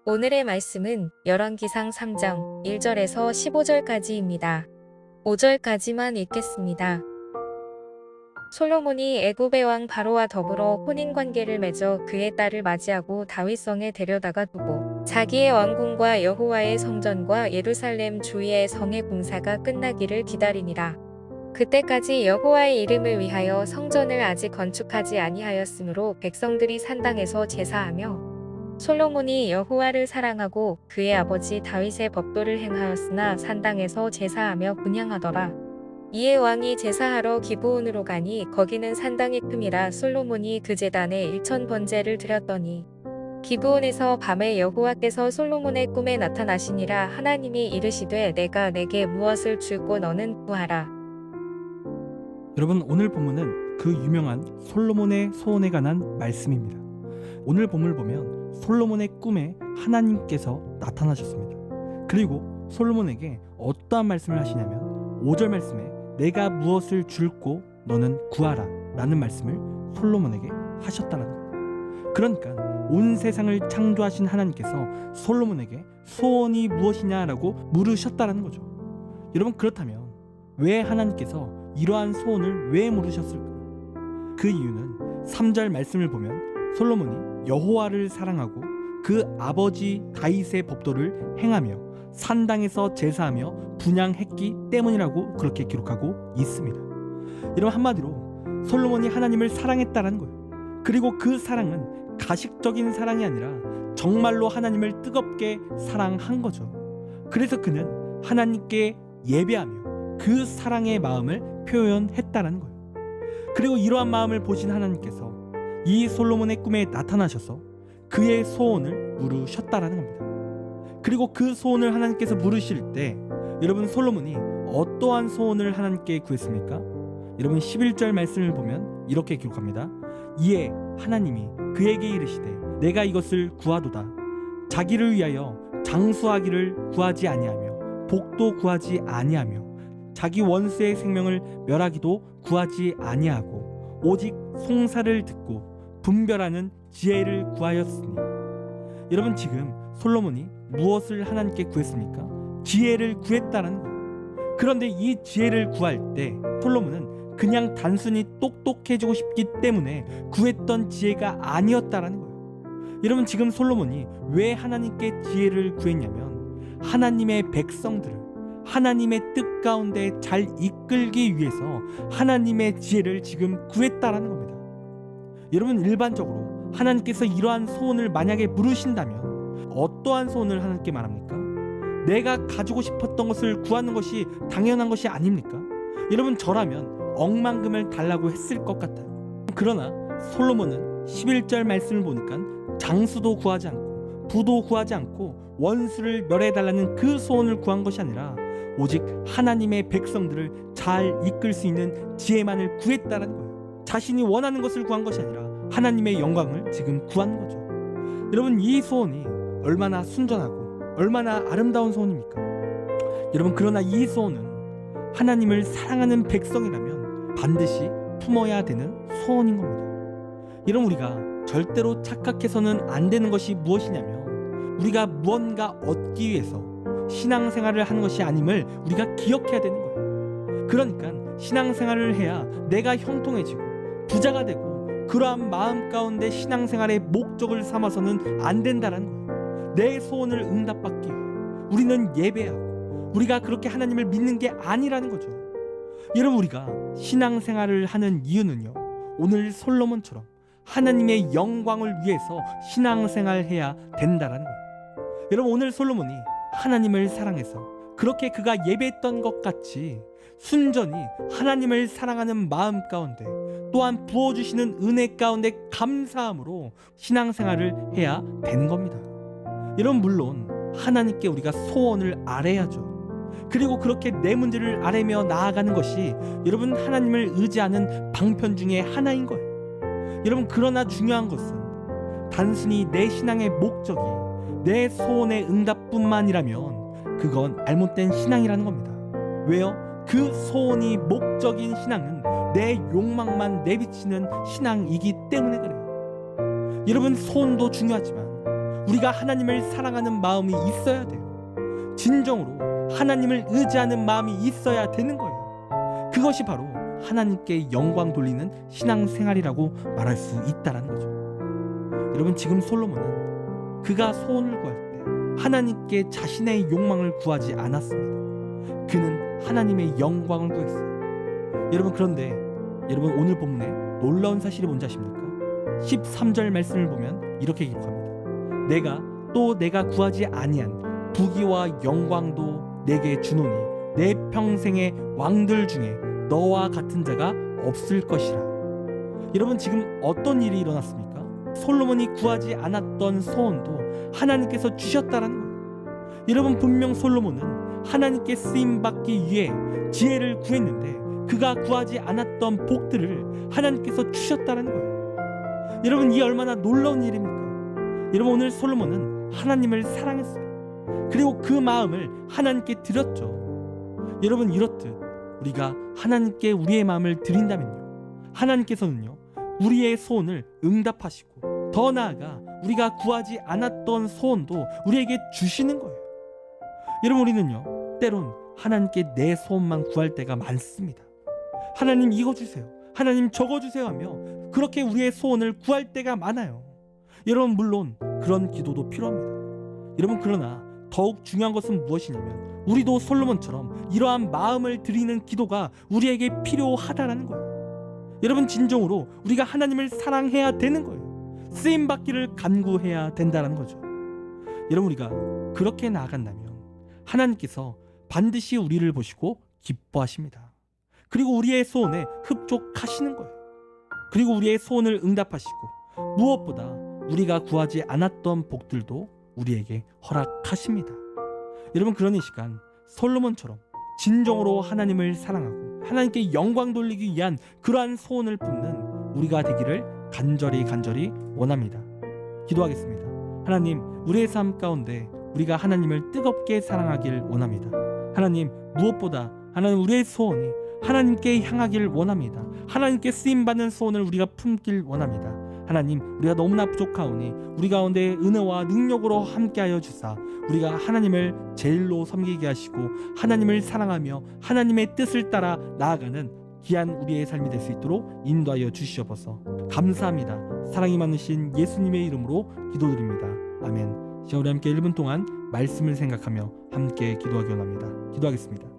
오늘의 말씀은 열왕기상 3장 1절에서 15절까지입니다. 5절까지만 읽겠습니다. 솔로몬이 애굽의 왕 바로와 더불어 혼인관계를 맺어 그의 딸을 맞이하고 다윗성에 데려다가 두고 자기의 왕궁과 여호와의 성전과 예루살렘 주위의 성의 공사가 끝나기를 기다리니라. 그때까지 여호와의 이름을 위하여 성전을 아직 건축하지 아니하였으므로 백성들이 산당에서 제사하며 솔로몬이 여호와를 사랑하고 그의 아버지 다윗의 법도를 행하였으나 산당에서 제사하며 분향하더라. 이에 왕이 제사하러 기브온으로 가니 거기는 산당이 큼이라 솔로몬이 그 제단에 1000번제를 드렸더니 기브온에서 밤에 여호와께서 솔로몬의 꿈에 나타나시니라. 하나님이 이르시되 내가 내게 무엇을 줄고 너는 구하라. 여러분, 오늘 본문은 그 유명한 솔로몬의 소원에 관한 말씀입니다. 오늘 본문을 보면 솔로몬의 꿈에 하나님께서 나타나셨습니다. 그리고 솔로몬에게 어떠한 말씀을 하시냐면 5절 말씀에 내가 무엇을 줄고 너는 구하라 라는 말씀을 솔로몬에게 하셨다는 거예요. 그러니까 온 세상을 창조하신 하나님께서 솔로몬에게 소원이 무엇이냐라고 물으셨다는 거죠. 여러분, 그렇다면 왜 하나님께서 이러한 소원을 왜 물으셨을까요? 그 이유는 3절 말씀을 보면 솔로몬이 여호와를 사랑하고 그 아버지 다윗의 법도를 행하며 산당에서 제사하며 분향했기 때문이라고 그렇게 기록하고 있습니다. 이런 한마디로 솔로몬이 하나님을 사랑했다는 거예요. 그리고 그 사랑은 가식적인 사랑이 아니라 정말로 하나님을 뜨겁게 사랑한 거죠. 그래서 그는 하나님께 예배하며 그 사랑의 마음을 표현했다는 거예요. 그리고 이러한 마음을 보신 하나님께서 이 솔로몬의 꿈에 나타나셔서 그의 소원을 물으셨다라는 겁니다. 그리고 그 소원을 하나님께서 물으실 때 여러분, 솔로몬이 어떠한 소원을 하나님께 구했습니까? 여러분, 11절 말씀을 보면 이렇게 기록합니다. 이에 하나님이 그에게 이르시되 내가 이것을 구하도다. 자기를 위하여 장수하기를 구하지 아니하며 복도 구하지 아니하며 자기 원수의 생명을 멸하기도 구하지 아니하고 오직 송사를 듣고 분별하는 지혜를 구하였으니. 여러분, 지금 솔로몬이 무엇을 하나님께 구했습니까? 지혜를 구했다는 거예요. 그런데 이 지혜를 구할 때 솔로몬은 그냥 단순히 똑똑해지고 싶기 때문에 구했던 지혜가 아니었다라는 거예요. 여러분, 지금 솔로몬이 왜 하나님께 지혜를 구했냐면 하나님의 백성들을 하나님의 뜻 가운데 잘 이끌기 위해서 하나님의 지혜를 지금 구했다라는 겁니다. 여러분, 일반적으로 하나님께서 이러한 소원을 만약에 물으신다면 어떠한 소원을 하나님께 말합니까? 내가 가지고 싶었던 것을 구하는 것이 당연한 것이 아닙니까? 여러분, 저라면 억만금을 달라고 했을 것 같아요. 그러나 솔로몬은 11절 말씀을 보니까 장수도 구하지 않고 부도 구하지 않고 원수를 멸해달라는 그 소원을 구한 것이 아니라 오직 하나님의 백성들을 잘 이끌 수 있는 지혜만을 구했다는 거예요. 자신이 원하는 것을 구한 것이 아니라 하나님의 영광을 지금 구한 거죠. 여러분, 이 소원이 얼마나 순전하고 얼마나 아름다운 소원입니까? 여러분, 그러나 이 소원은 하나님을 사랑하는 백성이라면 반드시 품어야 되는 소원인 겁니다. 여러분, 우리가 절대로 착각해서는 안 되는 것이 무엇이냐면 우리가 무언가 얻기 위해서 신앙생활을 하는 것이 아님을 우리가 기억해야 되는 거예요. 그러니까 신앙생활을 해야 내가 형통해지고 부자가 되고 그러한 마음 가운데 신앙생활의 목적을 삼아서는 안 된다는 거예요. 내 소원을 응답받기 위해 우리는 예배하고 우리가 그렇게 하나님을 믿는 게 아니라는 거죠. 여러분, 우리가 신앙생활을 하는 이유는요, 오늘 솔로몬처럼 하나님의 영광을 위해서 신앙생활해야 된다는 거예요. 여러분, 오늘 솔로몬이 하나님을 사랑해서 그렇게 그가 예배했던 것 같이 순전히 하나님을 사랑하는 마음 가운데 또한 부어주시는 은혜 가운데 감사함으로 신앙생활을 해야 되는 겁니다. 여러분, 물론 하나님께 우리가 소원을 아뢰야죠. 그리고 그렇게 내 문제를 아뢰며 나아가는 것이 여러분 하나님을 의지하는 방편 중에 하나인 거예요. 여러분, 그러나 중요한 것은 단순히 내 신앙의 목적이 내 소원의 응답뿐만이라면 그건 잘못된 신앙이라는 겁니다. 왜요? 그 소원이 목적인 신앙은 내 욕망만 내비치는 신앙이기 때문에 그래요. 여러분, 소원도 중요하지만 우리가 하나님을 사랑하는 마음이 있어야 돼요. 진정으로 하나님을 의지하는 마음이 있어야 되는 거예요. 그것이 바로 하나님께 영광 돌리는 신앙생활이라고 말할 수 있다는 거죠. 여러분, 지금 솔로몬은 그가 소원을 구할 때 하나님께 자신의 욕망을 구하지 않았습니다. 그는 하나님의 영광을 구했어요. 여러분, 그런데 여러분, 오늘 본문에 놀라운 사실이 뭔지 아십니까? 13절 말씀을 보면 이렇게 기록합니다. 내가 구하지 아니한 부귀와 영광도 내게 주노니 내 평생의 왕들 중에 너와 같은 자가 없을 것이라. 여러분, 지금 어떤 일이 일어났습니까? 솔로몬이 구하지 않았던 소원도 하나님께서 주셨다라는 거예요. 여러분, 분명 솔로몬은 하나님께 쓰임받기 위해 지혜를 구했는데 그가 구하지 않았던 복들을 하나님께서 주셨다라는 거예요. 여러분, 이 얼마나 놀라운 일입니까? 여러분, 오늘 솔로몬은 하나님을 사랑했어요. 그리고 그 마음을 하나님께 드렸죠. 여러분, 이렇듯 우리가 하나님께 우리의 마음을 드린다면요, 하나님께서는요 우리의 소원을 응답하시고 더 나아가 우리가 구하지 않았던 소원도 우리에게 주시는 거예요. 여러분, 우리는요 때론 하나님께 내 소원만 구할 때가 많습니다. 하나님 이거 주세요, 하나님 저거 주세요 하며 그렇게 우리의 소원을 구할 때가 많아요. 여러분, 물론 그런 기도도 필요합니다. 여러분, 그러나 더욱 중요한 것은 무엇이냐면 우리도 솔로몬처럼 이러한 마음을 드리는 기도가 우리에게 필요하다라는 거예요. 여러분, 진정으로 우리가 하나님을 사랑해야 되는 거예요. 쓰임받기를 간구해야 된다는 거죠. 여러분, 우리가 그렇게 나아간다면 하나님께서 반드시 우리를 보시고 기뻐하십니다. 그리고 우리의 소원에 흡족하시는 거예요. 그리고 우리의 소원을 응답하시고 무엇보다 우리가 구하지 않았던 복들도 우리에게 허락하십니다. 여러분, 그런 이 시간 솔로몬처럼 진정으로 하나님을 사랑하고 하나님께 영광 돌리기 위한 그러한 소원을 품는 우리가 되기를 간절히 원합니다. 기도하겠습니다. 하나님, 우리의 삶 가운데 우리가 하나님을 뜨겁게 사랑하길 원합니다. 하나님, 무엇보다 하나님 우리의 소원이 하나님께 향하길 원합니다. 하나님께 쓰임받는 소원을 우리가 품길 원합니다. 하나님, 우리가 너무나 부족하오니 우리 가운데 은혜와 능력으로 함께하여 주사 우리가 하나님을 제일로 섬기게 하시고 하나님을 사랑하며 하나님의 뜻을 따라 나아가는 귀한 우리의 삶이 될 수 있도록 인도하여 주시옵소서. 감사합니다. 사랑이 많으신 예수님의 이름으로 기도드립니다. 아멘. 시간 우리 함께 1분 동안 말씀을 생각하며 함께 기도하기 원합니다. 기도하겠습니다.